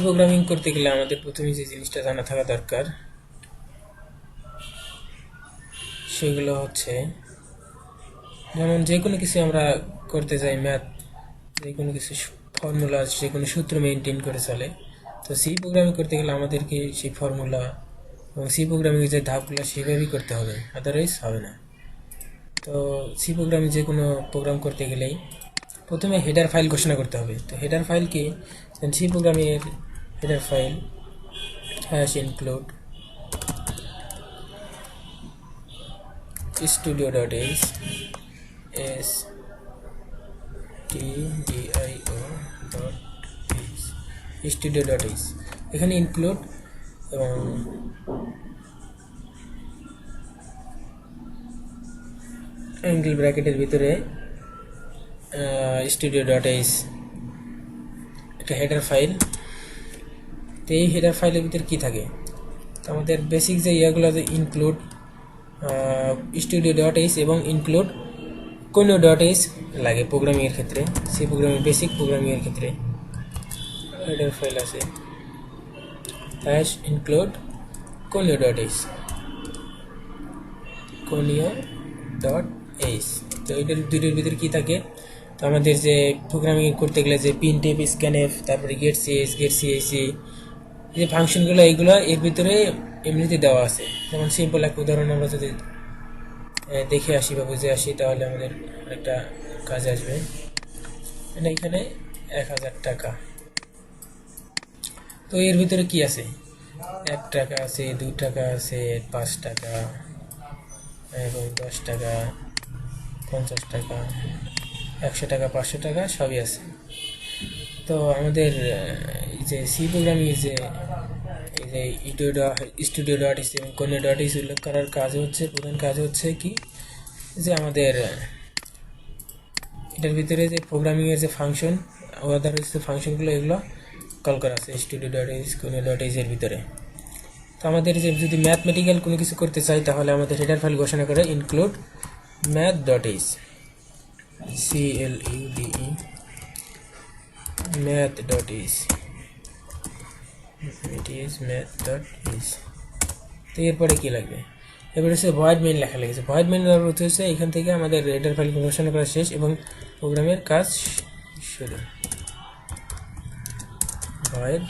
Programming করতে গেলে আমাদের প্রথমে যে জিনিসটা জানা থাকা দরকার সেগুলো হচ্ছে, যেমন যে কোনো কিছু আমরা করতে যাই, ম্যাথ, যে কোনো কিছু ফর্মুলা, যে কোনো সূত্র মেনটেন করে চলে। তো সি প্রোগ্রামিং করতে গেলে আমাদেরকে সেই ফর্মুলা এবং সি প্রোগ্রামিংয়ের যে ধাপগুলো সেভাবেই করতে হবে, আদারওয়াইজ হবে না। তো সি প্রোগ্রামিং যে কোনো প্রোগ্রাম করতে গেলেই প্রথমে হেডার ফাইল ঘোষণা করতে হবে। তো হেডার ফাইল কি? সি প্রোগ্রামিংয়ের header file hash include studio.h studio.h এখানে ইনক্লুড এবং অ্যাঙ্গেল ব্র্যাকেটের ভিতরে studio.h একটা হেডার ফাইল। তো এই হেডার ফাইলের ভিতরে কি থাকে? তো আমাদের বেসিক যে ইয়াগুলো আছে ইনক্লুড studio.h এবং ইনক্লুড কোনো.h লাগে প্রোগ্রামিংয়ের ক্ষেত্রে, সি প্রোগ্রামিং বেসিক প্রোগ্রামিংয়ের ক্ষেত্রে হেডার ফাইল আছে হ্যাশ ইনক্লুড কোনো.h কোনো.h। তো এটার দুটোর ভিতরে কী থাকে? তো আমাদের যে প্রোগ্রামিং করতে গেলে যে প্রিন্টএফ, স্ক্যানএফ, তারপরে গেট সিএসি যে ফাংশনগুলো, এইগুলো এর ভিতরে এমনিতে দেওয়া আছে। যেমন সিম্পল এক উদাহরণ আমরা যদি দেখে আসি বা বুঝে আসি তাহলে আমাদের একটা কাজ আসবে। এখানে 1000 টাকা। তো এর ভিতরে কি আছে? 1 টাকা আছে, 2 টাকা আছে, 5 টাকা এবং 10 টাকা, 50 টাকা, 100 টাকা, 500 টাকা সবই আছে। তো আমাদের এই যে সি প্রোগ্রামিং যে এই যে studio.h এবং কোনো.h উল্লেখ করার কাজ হচ্ছে, প্রধান কাজ হচ্ছে কি, যে আমাদের এটার ভিতরে যে প্রোগ্রামিংয়ের যে ফাংশন, আদারওয়াইজ যে ফাংশনগুলো, এগুলো কল করা আছে studio.h কোনো.h এর ভিতরে। তো আমাদের যে যদি ম্যাথমেটিক্যাল কোনো কিছু করতে চাই তাহলে আমাদের হেডার ফাইল ঘোষণা করে ইনক্লুড math.h math.h তো এরপরে কি লাগবে? এবারে হচ্ছে ভয়েড মেইন লেখা লেগেছে। ভয়েড মেইন অর্থ হচ্ছে এখান থেকে আমাদের হেডার ফাইল ঘোষণা করা শেষ এবং প্রোগ্রামের কাজ শুরু। ভয়েড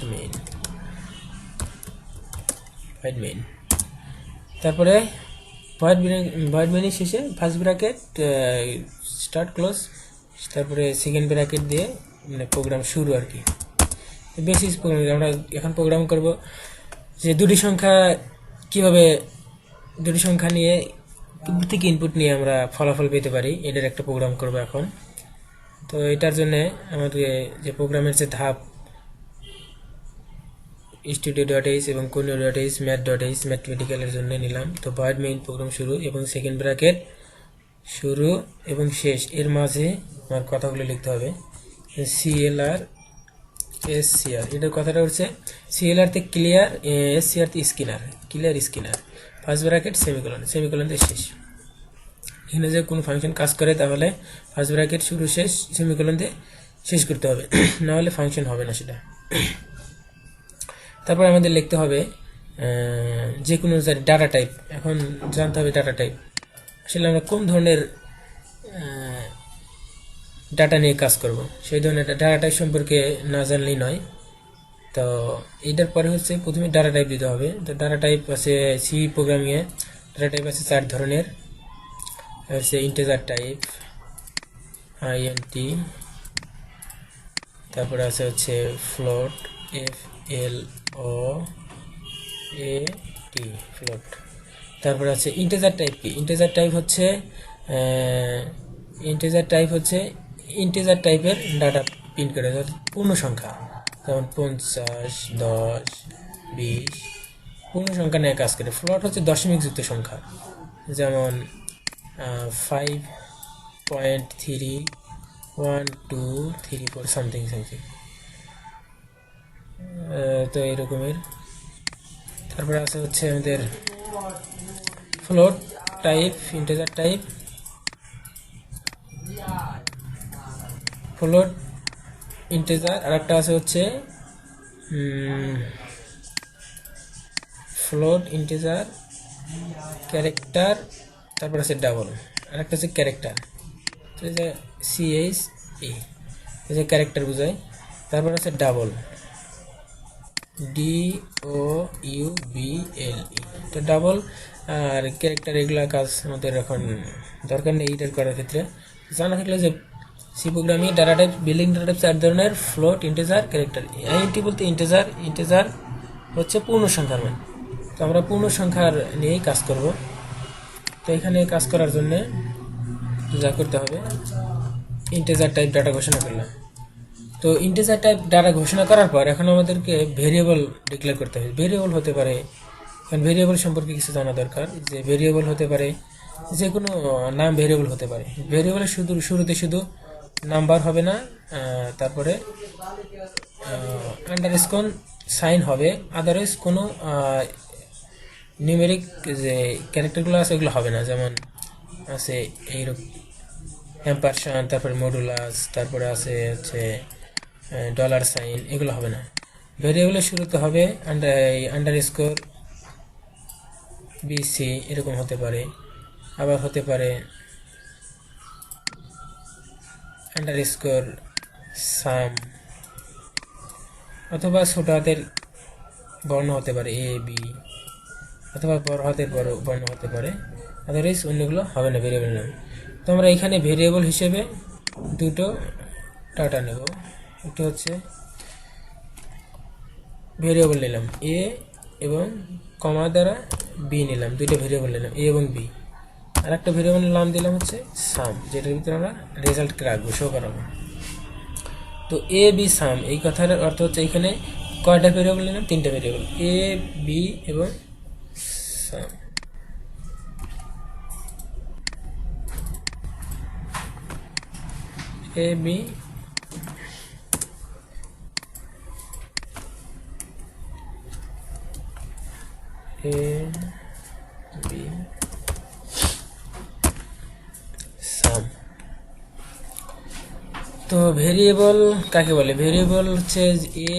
মেইন তারপরে ভয়েড মেইনের শেষে ফার্স্ট ব্র্যাকেট স্টার্ট ক্লোজ, তারপরে সেকেন্ড ব্র্যাকেট দিয়ে মানে প্রোগ্রাম শুরু আর কি। বেসিস প্রোগ্রাম আমরা এখন প্রোগ্রাম করব যে দুটি সংখ্যা নিয়ে থেকে ইনপুট নিয়ে আমরা ফলাফল পেতে পারি, এটার একটা প্রোগ্রাম করব এখন। তো এটার জন্য আমাদের যে প্রোগ্রামের যে ধাপ studio.h এবং কোনো.h math.h ম্যাথমেটিক্যালের জন্য নিলাম। তো ভয়েড মেইন প্রোগ্রাম শুরু এবং সেকেন্ড ব্র্যাকেট শুরু এবং শেষ, এর মাঝে আমার কথাগুলো লিখতে হবে। CLR SCR, এটার কথাটা হচ্ছে CLR তে ক্লিয়ার, SCR তে scanner, clear scanner, first bracket semicolon দিয়ে শেষ। এখানে যে কোনো ফাংশন কাজ করে তাহলে ফার্স্ট ব্র্যাকেট শুরু শেষ সেমিকোলন দিয়ে শেষ করতে হবে, না হলে ফাংশন হবে না সেটা। তারপর আমাদের লিখতে হবে যে কোনো ডাটা টাইপ। এখন জানতে হবে ডাটা টাইপ আসলে আমরা কোন ধরনের ডাটা নিয়ে কাজ করব, সেই ধরনের ডাটা টাইপ সম্পর্কে না জানলেই নয়। তো এইটার পরে হচ্ছে প্রথমে ডাটা টাইপ দিতে হবে। তো ডাটা টাইপ আছে সি প্রোগ্রামিংয়ে, ডাটা টাইপ আছে 4 ধরনের। হচ্ছে ইন্টিজার টাইপ INT, তারপরে আছে হচ্ছে ফ্লোট FLOAT তারপরে আছে ইন্টিজার টাইপ। কি ইন্টিজার টাইপ হচ্ছে ইন্টিজার টাইপের ডাটা প্রিন্ট করে, পূর্ণ সংখ্যা, যেমন 50, 10, 20 পূর্ণ সংখ্যা নিয়ে কাজ করে। ফ্লোট হচ্ছে দশমিক যুক্ত সংখ্যা, যেমন 5.31234 সামথিং। তো এরকমের। তারপরে আছে হচ্ছে আমাদের float type, integer type, float integer. আর একটা আছে হচ্ছে ফ্লোট, ইন্টিজার, ক্যারেক্টার, তারপর আছে ডাবল, আর একটা হচ্ছে ক্যারেক্টার। তো এই যে CH E, এই যে ক্যারেক্টার বোঝায়। তারপর আছে ডাবল, DOUBLE, তো ডাবল আর ক্যারেক্টার এগুলা কাজ আমাদের এখন দরকার নেই এটার করার ক্ষেত্রে। জানা থাকলে যে C programming data type, building data type 4 ধরনের: ফ্লোট, ইন্টিজার, ক্যারেক্টার। আইএনটি বলতে ইন্টিজার, ইন্টিজার হচ্ছে পূর্ণ সংখ্যার মান। তো আমরা পূর্ণ সংখ্যার নিয়েই কাজ করব। তো এখানে কাজ করার জন্য যা করতে হবে, ইন্টিজার টাইপ ডাটা ঘোষণা করলাম। তো ইন্টিজার টাইপ ডাটা ঘোষণা করার পর এখন আমাদেরকে ভেরিয়েবল ডিক্লেয়ার করতে হবে। ভেরিয়েবল হতে পারে, কারণ ভেরিয়েবল সম্পর্কে কিছু জানা দরকার, যে ভেরিয়েবল হতে পারে যে কোনো নাম, ভেরিয়েবল হতে পারে। ভেরিয়েবলের শুরুতে শুধু নাম্বার হবে না, তারপরে আন্ডারস্কোর সাইন হবে, আদারওয়াইজ কোনো নিউমেরিক যে ক্যারেক্টারগুলো আছে ওগুলো হবে না। যেমন আছে এইরকম অ্যাম্পারসান, তারপরে মডুলাস, তারপরে আছে হচ্ছে ডলার সাইন, এগুলো হবে না। ভেরিয়েবলের শুরুতে হবে আন্ডারস্কোর BC, এরকম হতে পারে। আবার হতে পারে আন্ডারস্কোর সাম, অথবা ছোট হাতের বর্ণ হতে পারে AB, অথবা বড় হাতের বর্ণ হতে পারে। আদারওয়াইজ অন্যগুলো হবে না ভেরিয়েবল নাম। তো আমরা এখানে ভেরিয়েবল হিসেবে দুটো ডাটা নেব। একটা হচ্ছে ভেরিয়েবল নিলাম A এবং কমা দ্বারা B নিলাম, দুইটা ভেরিয়েবল নিলাম A এবং B। আর একটা ভেরিয়েবলের নাম দিলাম হচ্ছে সাম, যেটার ভিতরে আমরা রেজাল্টকে রাখবো, শো করাবো। তো A B সাম, এই কথার অর্থ হচ্ছে এখানে কয়টা ভেরিয়েবল নিলাম? 3টা ভেরিয়েবল, A B এবং সাম। A B A B সাম। তো ভেরিয়েবল কাকে বলে? ভেরিয়েবল হচ্ছে এ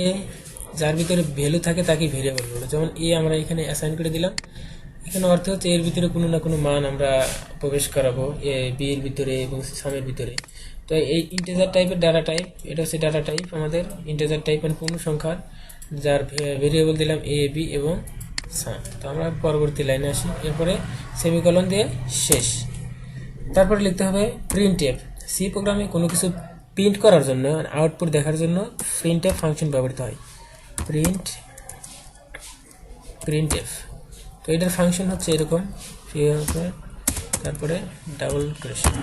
যার ভিতরে ভ্যালু থাকে তাকে ভেরিয়েবল বলে। যেমন এ আমরা এখানে অ্যাসাইন করে দিলাম, এখানে অর্থ হচ্ছে এর ভিতরে কোনো না কোনো মান আমরা প্রবেশ করাবো, এ বি এর ভিতরে এবং সামের ভিতরে। তো এই ইন্টিজার টাইপের ডাটা টাইপ, এটা হচ্ছে ডাটা টাইপ আমাদের ইন্টিজার টাইপ মানে পূর্ণ সংখ্যার, যার ভেরিয়েবল দিলাম A B এবং সাম। তো আমরা পরবর্তী লাইনে আসি, এরপরে সেমিকলন দিয়ে শেষ। তারপরে লিখতে হবে প্রিন্টএফ। সি প্রোগ্রামে কোনো কিছু প্রিন্ট করার জন্য, আউটপুট দেখার জন্য প্রিন্টএফ ফাংশন ব্যবহৃত হয়। প্রিন্টএফ, তো এটার ফাংশন হচ্ছে এরকম, তারপরে double quotation.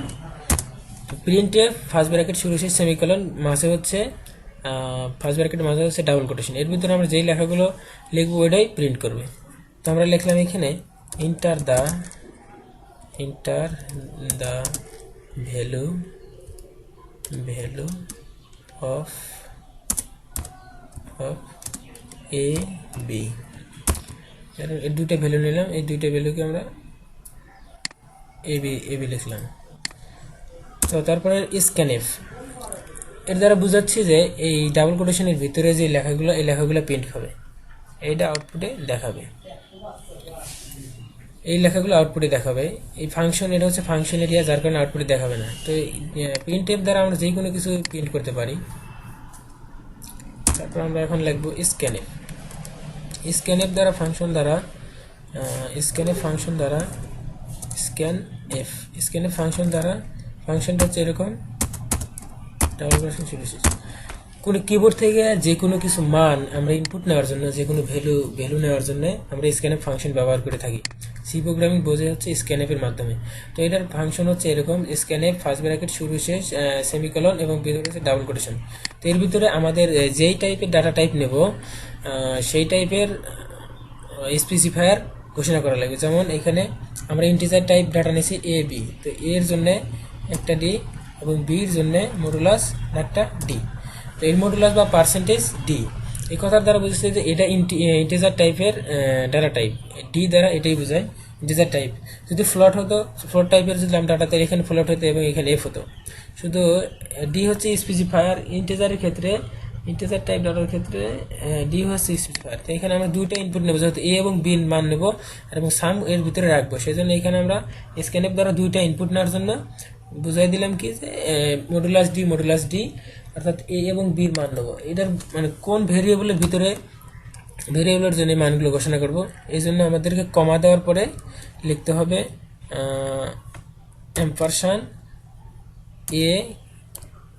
Printf first bracket শুরু শেষ সেমিকলন, মাঝে হচ্ছে ফার্স্ট ব্র্যাকেটের মাঝে হচ্ছে ডাবল কোটেশন। এর ভিতরে আমরা যেই লেখাগুলো লিখবো ওইটাই প্রিন্ট করবে। তো আমরা লিখলাম এখানে inter the value of A B। এই দুইটা ভ্যালু নিলাম, এই দুইটা ভ্যালুকে আমরা A B লিখলাম। তো তারপরে স্ক্যানএফ, এর দ্বারা বুঝাচ্ছি যে এই ডাবল কোটেশনের ভিতরে যে লেখাগুলো, এই লেখাগুলো প্রিন্ট হবে, এইটা আউটপুটে দেখাবে, এই লেখাগুলো আউটপুটে দেখাবে। এই ফাংশন, এটা হচ্ছে ফাংশন এরিয়া, যার কারণে আউটপুটে দেখাবে না। তো প্রিন্টএফ দ্বারা আমরা যে কোনো কিছু প্রিন্ট করতে পারি। তারপর আমরা এখন লিখবো স্ক্যানএফ। স্ক্যানএফ দ্বারা ফাংশন দ্বারা স্ক্যানএফ ফাংশন দ্বারা ফাংশনটা হচ্ছে এরকম, ডাবল কোটেশন শুরু শেষ। কোনো কিবোর্ড থেকে যে কোনো কিছু মান আমরা ইনপুট নেওয়ার জন্য, যে কোনো ভ্যালু নেওয়ার জন্য আমরা স্ক্যানএফ ফাংশন ব্যবহার করে থাকি। সি প্রোগ্রামিং বোঝে হচ্ছে স্ক্যানএফ এর মাধ্যমে। তো এটার ফাংশন হচ্ছে এরকম, স্ক্যানএফ ফার্স্ট ব্র্যাকেট শুরু শেষ সেমিকলন এবং ভিতরে হচ্ছে ডাবল কোটেশন। তো এর ভিতরে আমাদের যেই টাইপের ডাটা টাইপ নেব সেই টাইপের স্পেসিফায়ার ঘোষণা করা লাগবে। যেমন এখানে আমরা ইন্টিজার টাইপ ডাটা নিয়েছি A B, তো A এর জন্য একটা D এবং B এর জন্য মডুলাস একটা D। তো এর মডুলাস বা পার্সেন্টেজ D, এই কথার দ্বারা বুঝতে যে এটা ইন্টিজার টাইপের ডাটা টাইপ। D দ্বারা এটাই বোঝায় ইন্টিজার টাইপ। যদি ফ্লোট হতো, ফ্লোট টাইপের যদি আমরা ডাটাতে এখানে ফ্লোট হতো এবং এখানে F হতো। শুধু D হচ্ছে স্পেসিফায়ার, ইন্টিজারের ক্ষেত্রে ইন্টিজার টাইপ ডাটার ক্ষেত্রে ডি হচ্ছে স্পেসিফায়ার। তো এখানে আমরা দুইটা ইনপুট নেব, যেহেতু এ এবং বি মান নেব এবং সাম এর ভিতরে রাখবো, সেই জন্য এখানে আমরা স্ক্যানএফ দ্বারা দুইটা ইনপুট নেওয়ার জন্য বুঝাই দিলাম কি যে মডুলাস ডি, অর্থাৎ এ এবং বির মান নেবো। এটার মানে কোন ভেরিয়েবলের ভিতরে ভেরিয়েবলের জন্য এই মানগুলো ঘোষণা করব, এই জন্য আমাদেরকে কমা দেওয়ার পরে লিখতে হবে এম্পারসান এ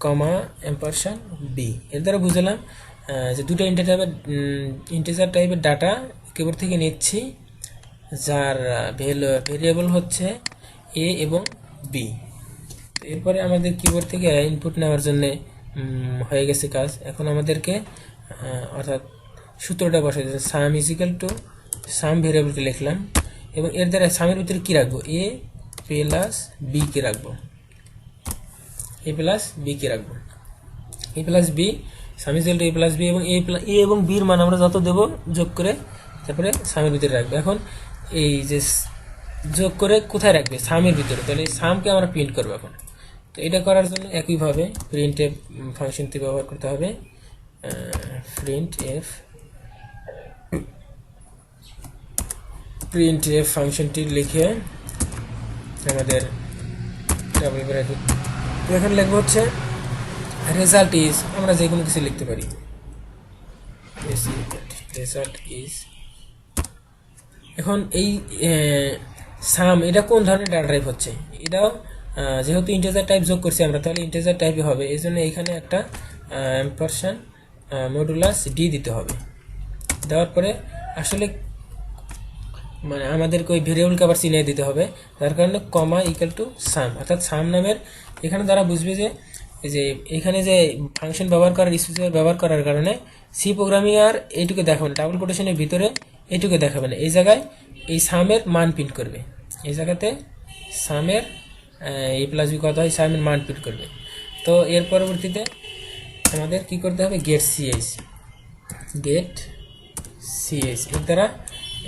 কমা এম্পারসান বি। এর দ্বারা বুঝলাম যে দুটো ইন্টিজার টাইপের ডাটা কিবোর্ড থেকে নিচ্ছি, যার ভেরিয়েবল হচ্ছে এ এবং বি। এরপরে আমাদের কিবোর্ড থেকে ইনপুট নেওয়ার জন্য হয়ে গেছে কাজ। এখন আমাদেরকে অর্থাৎ সূত্রটা বসাই দিয়েছে, সাম ইজিক্যাল টু সাম ভেরিয়েবলকে লিখলাম এবং এর দ্বারা সামের ভিতরে কি রাখবো, এ প্লাস বি কে রাখবো, এ প্লাস বি কে রাখবো, A plus B sum equal to A plus B, এবং এ এবং বির মান আমরা যত দেবো যোগ করে তারপরে সামের ভিতরে রাখবো। এখন এই যে যোগ করে কোথায় রাখবে, সামের ভিতরে, তাহলে এই সামকে আমরা প্রিন্ট করবো এখন। তো এটা করার জন্য একইভাবে প্রিন্ট এফ ফাংশনটি ব্যবহার করতে হবে, প্রিন্ট এফ ফাংশনটি লিখে আমাদের ডাবল ব্র্যাকেট এখানে লিখবো হচ্ছে রেজাল্ট ইজ, আমরা যে কোনো কিছু লিখতে পারি, রেজাল্ট ইজ। এখন এই সাম এটা কোন ধরনের ডাটা টাইপ হচ্ছে, এটাও যেহেতু ইন্টিজার টাইপ যোগ করছি আমরা, তাহলে ইন্টিজার টাইপই হবে, এই জন্য এখানে একটা এম্পারসান মডুলাস ডি দিতে হবে। দেওয়ার পরে আসলে মানে আমাদেরকে ওই ভেরিয়েবলকে আবার চিনিয়ে দিতে হবে, যার কারণে কমা ইকুয়াল টু সাম, অর্থাৎ সাম নামের এখানে দ্বারা বুঝবে যে এখানে যে ফাংশন ব্যবহার করার স্পেসিফায়ার ব্যবহার করার কারণে সি প্রোগ্রামিং আর এইটুকু দেখাবে না, ডাবল কোটেশনের ভিতরে এইটুকু দেখাবে না, এই জায়গায় এই সামের মান প্রিন্ট করবে, এই জায়গাতে সামের এ প্লাস বি কত হয় সামের মান প্রিন্ট করবে। তো এর পরবর্তীতে আমাদের কি করতে হবে, গেট সিএইচ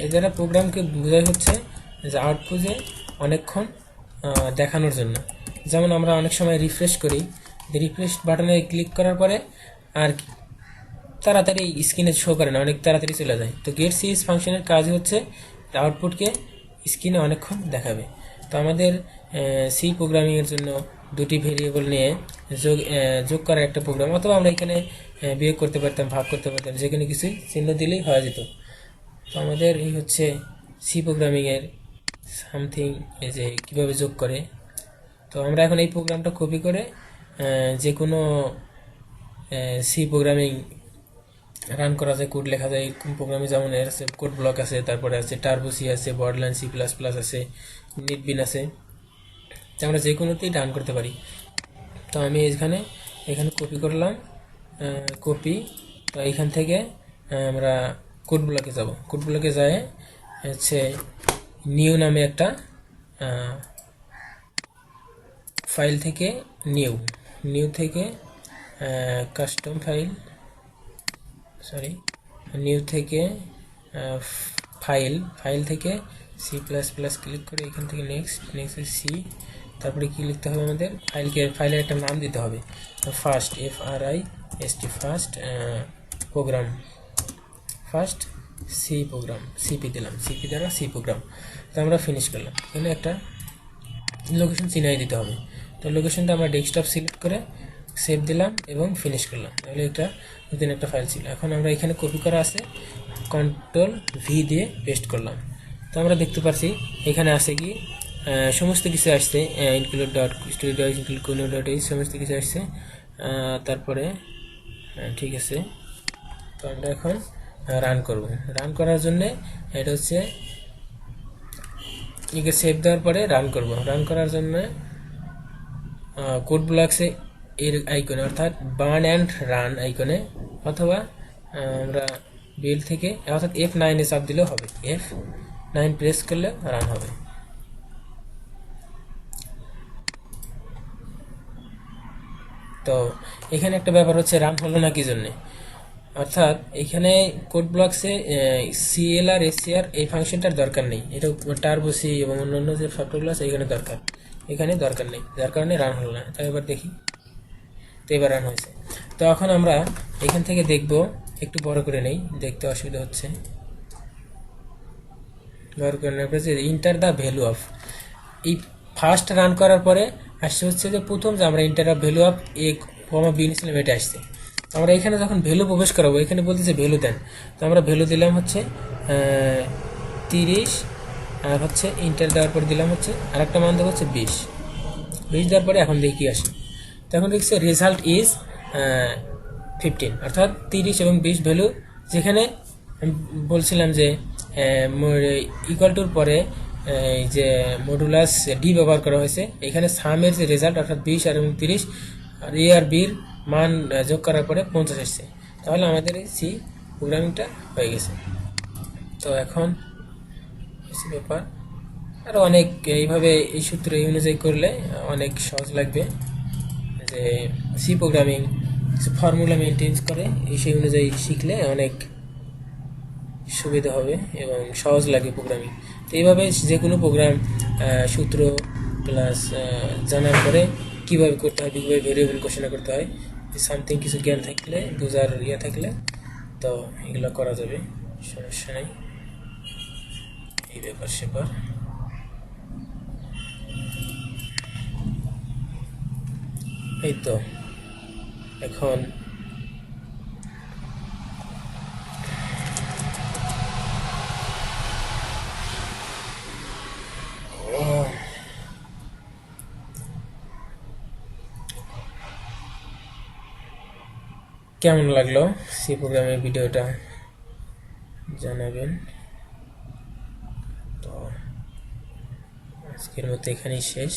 এর দ্বারা প্রোগ্রামকে বোঝাই হচ্ছে যে আউটপুটে অনেকক্ষণ দেখানোর জন্য। যেমন আমরা অনেক সময় রিফ্রেশ করি, রিফ্রেশ বাটনে ক্লিক করার পরে আর তাড়াতাড়ি স্ক্রিনে শো করে না, অনেক তাড়াতাড়ি চলে যায়। তো গেট সিএইচ ফাংশনের কাজ হচ্ছে আউটপুটকে স্ক্রিনে অনেকক্ষণ দেখাবে। তো আমাদের সি প্রোগ্রামিংয়ের জন্য দুটি ভেরিয়েবল নিয়ে যোগ করার একটা প্রোগ্রাম, অথবা আমরা এখানে বিয়োগ করতে পারতাম, ভাগ করতে পারতাম, যেখানে কিছুই চিহ্ন দিলেই হয়ে যেত। তো আমাদের এই হচ্ছে সি প্রোগ্রামিংয়ের সামথিং, এই যে কীভাবে যোগ করে। তো আমরা এখন এই প্রোগ্রামটা কপি করে যে কোনো সি প্রোগ্রামিং রান করা যায়, কোড লেখা যায়। প্রোগ্রামে যেমন এর আছে কোড ব্লক আছে, তারপরে আছে টার্বো সি আছে, বর্ডলাইন সি প্লাস প্লাস আছে, নেটবিন আছে, আমরা যে কোনোতেই রান করতে পারি। তো আমি এখানে কপি করলাম, কপি। তো এইখান থেকে আমরা কোড ব্লকে যাব, কোড ব্লকে যায় হচ্ছে নিউ নামে একটা ফাইল থেকে নিউ থেকে কাস্টম নিউ থেকে ফাইল থেকে সি প্লাস প্লাস ক্লিক করে এখান থেকে নেক্সট সি, তারপরে কি লিখতে হবে আমাদের, ফাইলের একটা নাম দিতে হবে, first FRIST first program, first C program, CP দিলাম, সিপি দ্বারা সি প্রোগ্রাম। তো আমরা ফিনিশ করলাম। এখানে একটা লোকেশন চিনাই দিতে হবে, তো লোকেশনটা আমরা ডেস্কটপ সিলেক্ট করে সেভ দিলাম এবং ফিনিশ করলাম। তাহলে এটা নতুন একটা ফাইল ছিল। এখন আমরা এখানে কপি করা আছে, Ctrl+V দিয়ে পেস্ট করলাম। তো আমরা দেখতে পাচ্ছি এখানে আছে কি সমস্ত কিছু আসছে, include.studio.include.h সমস্ত কিছু আসছে। তারপরে ঠিক আছে, তো আমরা এখন রান করব। রান করার জন্য এটা হচ্ছে একে সেভ দেওয়ার পরে রান করব। রান করার জন্য কোড ব্লকসে এর আইকনে অর্থাৎ বার্ন অ্যান্ড রান আইকনে, অথবা আমরা বিল্ড থেকে অর্থাৎ F9 এ চাপ দিলেও হবে, F9 প্রেস করলে রান হবে। তো এখানে একটা ব্যাপার হচ্ছে রান হলো না কি জন্যে, অর্থাৎ এখানে কোড ব্লকসে CLR SCR এই ফাংশনটার দরকার নেই, এটা টার্বো সি এবং অন্যান্য যে সফটওয়্যারগুলো আছে এখানে দরকার, এখানে দরকার নেই, যার কারণে রান হলো না। তাই এবার দেখি, তো এবার রান হয়েছে। তো এখন আমরা এখান থেকে দেখব, একটু বড় করে নেই, দেখতে অসুবিধা হচ্ছে। বড় করে নেওয়ার পরে ইন্টার দ্য ভ্যালু অফ, এই ফার্স্ট রান করার পরে আসছে হচ্ছে যে প্রথম যে আমরা enter of value of a comma b নিয়েছিলাম, এটা আসছে। আমরা এখানে যখন ভ্যালু প্রবেশ করাবো, এখানে বলতেছে ভ্যালু দেন, তো আমরা ভ্যালু দিলাম হচ্ছে 30, আর হচ্ছে ইন্টার দেওয়ার পরে দিলাম হচ্ছে আরেকটা মান দেবো হচ্ছে 20 দেওয়ার পরে এখন দেখি আসে। তো এখন দেখছি রেজাল্ট ইজ 15, অর্থাৎ 30 এবং 20 ভ্যালু, যেখানে আমি বলছিলাম যে ইকুয়াল টুর পরে এই যে মডুলাস ডি ব্যবহার করা হয়েছে, এখানে সামের যে রেজাল্ট অর্থাৎ 20 আর এবং 30 আর এ আর বির মান যোগ করার পরে 50 আসছে। তাহলে আমাদের এই সি প্রোগ্রামিংটা হয়ে গেছে। তো এখন ব্যাপার আরও অনেক এইভাবে এই সূত্র এই অনুযায়ী করলে অনেক সহজ লাগবে, যে সি প্রোগ্রামিং ফর্মুলা মেনটেন করে সেই অনুযায়ী শিখলে অনেক সুবিধা হবে এবং সহজ লাগে প্রোগ্রামিং। তো এইভাবে যে কোনো প্রোগ্রাম সূত্র প্লাস জানার পরে কীভাবে করতে হয়, কীভাবে ভেরিয়েবল ঘোষণা করতে হয়, সামথিং কিছু জ্ঞান থাকলে, বোঝার থাকলে তো এগুলো করা যাবে, সমস্যা নেই। এই ব্যাপার সেপার এই তো। এখন কেমন লাগলো সি প্রোগ্রামের ভিডিওটা জানাবেন। তো আজকের মতো এখানেই শেষ।